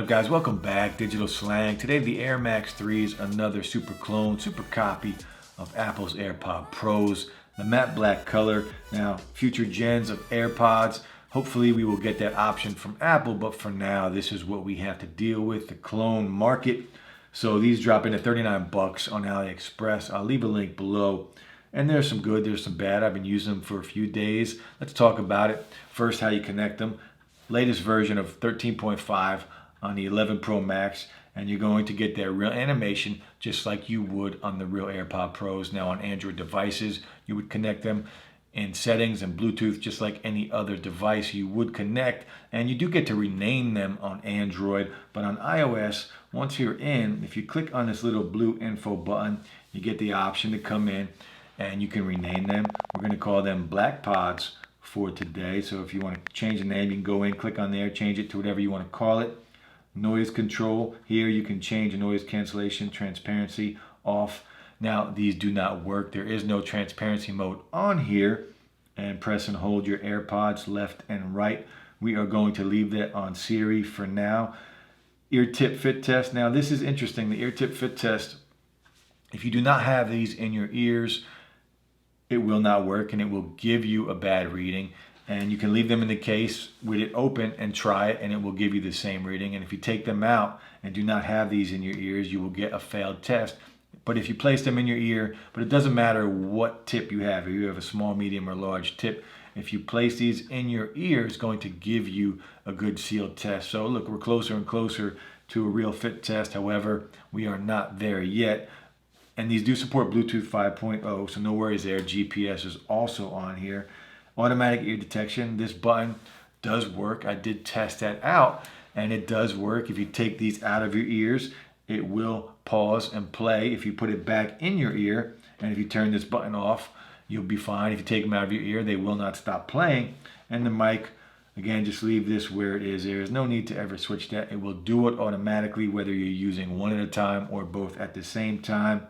up, guys? Welcome back, Digital Slang. Today the Air Max 3 is another super clone, super copy of Apple's AirPod Pros. The matte black color. Now, future gens of AirPods, hopefully we will get that option from Apple, but for now, this is what we have to deal with, the clone market. So these drop in at 39 bucks on AliExpress. I'll leave a link below. And there's some good, there's some bad. I've been using them for a few days. Let's talk about it. First, how you connect them. Latest version of 13.5 on the 11 Pro Max, and you're going to get that real animation just like you would on the real AirPod Pros. Now on Android devices, you would connect them in settings and Bluetooth just like any other device you would connect, and you do get to rename them on Android, but on iOS, once you're in, if you click on this little blue info button, you get the option to come in and you can rename them. We're going to call them BlackPods for today. So if you want to change the name, you can go in, click on there, change it to whatever you want to call it. Noise control. Here you can change the noise cancellation, transparency off. Now these do not work. There is no transparency mode on here. And press and hold your AirPods left and right. We are going to leave that on Siri for now. Ear tip fit test. Now this is interesting. The ear tip fit test, if you do not have these in your ears, it will not work and it will give you a bad reading. And you can leave them in the case with it open and try it, and it will give you the same reading. And if you take them out and do not have these in your ears, you will get a failed test. But if you place them in your ear, but it doesn't matter what tip you have, if you have a small, medium, or large tip, if you place these in your ear, it's going to give you a good sealed test. So look, we're closer and closer to a real fit test. However, we are not there yet. And these do support Bluetooth 5.0, so no worries there. GPS is also on here. Automatic ear detection. This button does work. I did test that out, and it does work. If you take these out of your ears, it will pause and play. If you put it back in your ear, and if you turn this button off, you'll be fine. If you take them out of your ear, they will not stop playing. And the mic, again, just leave this where it is. There is no need to ever switch that. It will do it automatically, whether you're using one at a time or both at the same time.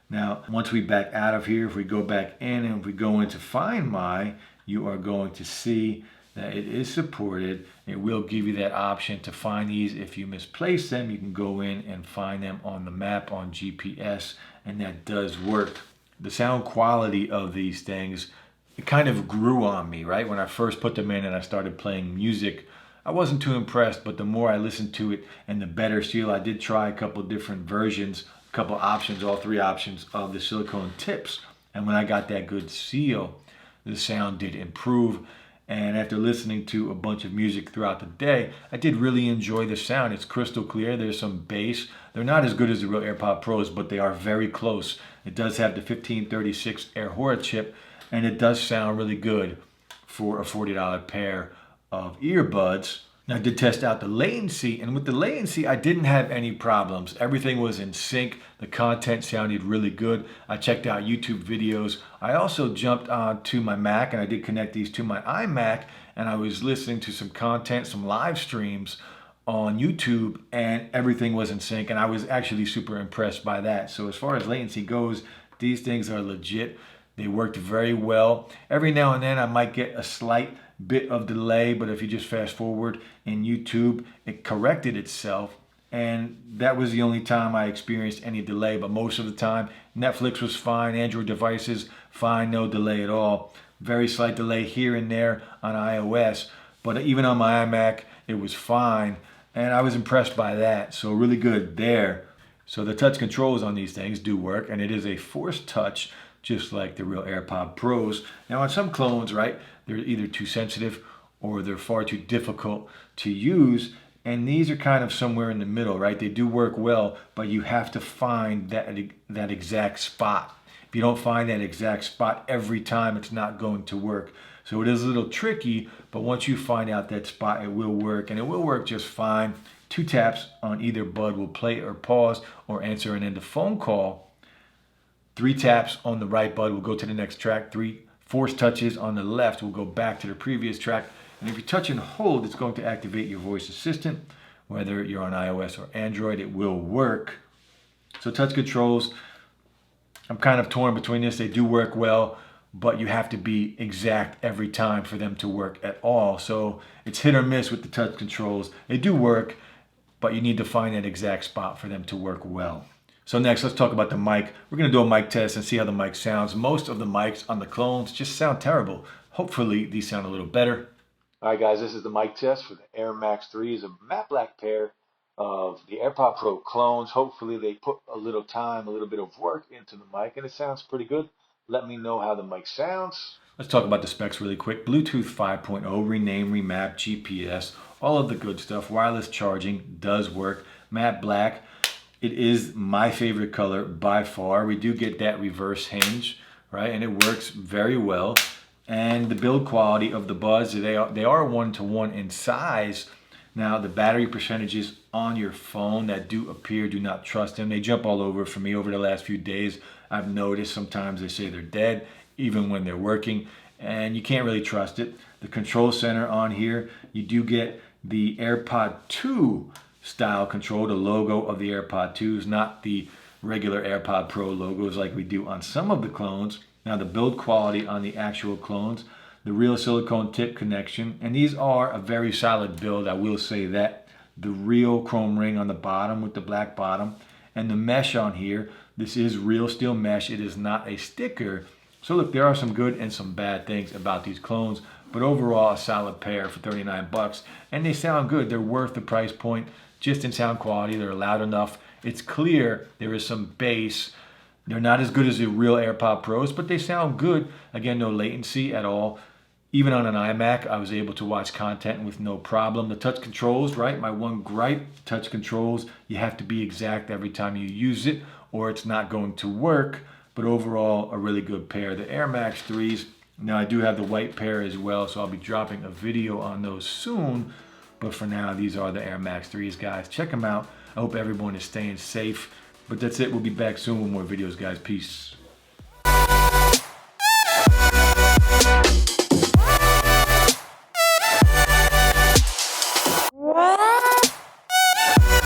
Now, once we back out of here, if we go back in and if we go into Find My, you are going to see that it is supported. It will give you that option to find these. If you misplace them, you can go in and find them on the map on GPS, and that does work. The sound quality of these things, it kind of grew on me, right? When I first put them in and I started playing music, I wasn't too impressed, but the more I listened to it and the better seal, I did try a couple different versions, couple options, all three options of the silicone tips, and when I got that good seal, the sound did improve. And after listening to a bunch of music throughout the day, I did really enjoy the sound. It's crystal clear. There's some bass. They're not as good as the real AirPod Pros, but they are very close. It does have the 1536 Air Horror chip, and it does sound really good for a $40 pair of earbuds. Now, I did test out the latency, and with the latency, I didn't have any problems. Everything was in sync. The content sounded really good. I checked out YouTube videos. I also jumped onto my Mac, and I did connect these to my iMac, and I was listening to some content, some live streams on YouTube, and everything was in sync, and I was actually super impressed by that. So as far as latency goes, these things are legit. They worked very well. Every now and then, I might get a slight bit of delay, but if you just fast forward in YouTube, it corrected itself, and that was the only time I experienced any delay. But most of the time, Netflix was fine, Android devices fine, no delay at all. Very slight delay here and there on iOS, but even on my iMac, it was fine, and I was impressed by that. So really good there. So the touch controls on these things do work, and it is a force touch, just like the real AirPod Pros. Now on some clones, right, they're either too sensitive or they're far too difficult to use, and these are kind of somewhere in the middle, right? They do work well, but you have to find that exact spot. If you don't find that exact spot every time, it's not going to work. So it is a little tricky, but once you find out that spot, it will work, and it will work just fine. 2 taps on either bud will play or pause or answer an end of phone call. 3 taps on the right bud will go to the next track. 3 force touches on the left will go back to the previous track. And if you touch and hold, it's going to activate your voice assistant. Whether you're on iOS or Android, it will work. So touch controls, I'm kind of torn between this. They do work well, but you have to be exact every time for them to work at all. So it's hit or miss with the touch controls. They do work, but you need to find that exact spot for them to work well. So next, let's talk about the mic. We're gonna do a mic test and see how the mic sounds. Most of the mics on the clones just sound terrible. Hopefully these sound a little better. All right, guys, this is the mic test for the Air Max 3s, a matte black pair of the AirPod Pro clones. Hopefully they put a little time, a little bit of work into the mic, and it sounds pretty good. Let me know how the mic sounds. Let's talk about the specs really quick. Bluetooth 5.0, rename, remap, GPS, all of the good stuff. Wireless charging does work. Matte black, it is my favorite color by far. We do get that reverse hinge, right? And it works very well. And the build quality of the buds, they are 1-to-1 in size. Now the battery percentages on your phone that do appear, do not trust them. They jump all over for me over the last few days. I've noticed sometimes they say they're dead even when they're working, and you can't really trust it. The control center on here, you do get the AirPod 2 style control, the logo of the AirPod 2s, not the regular AirPod Pro logos like we do on some of the clones. Now the build quality on the actual clones, the real silicone tip connection, and these are a very solid build, I will say that. The real chrome ring on the bottom with the black bottom, and the mesh on here, this is real steel mesh, it is not a sticker. So look, there are some good and some bad things about these clones, but overall a solid pair for 39 bucks, and they sound good. They're worth the price point just in sound quality. They're loud enough. It's clear there is some bass. They're not as good as the real AirPod Pros, but they sound good. Again, no latency at all. Even on an iMac, I was able to watch content with no problem. The touch controls, right? My one gripe, touch controls, you have to be exact every time you use it or it's not going to work. But overall, a really good pair. The Air Max 3s, now I do have the white pair as well, so I'll be dropping a video on those soon. But for now, these are the Air Max 3s, guys. Check them out. I hope everyone is staying safe. But that's it. We'll be back soon with more videos, guys. Peace.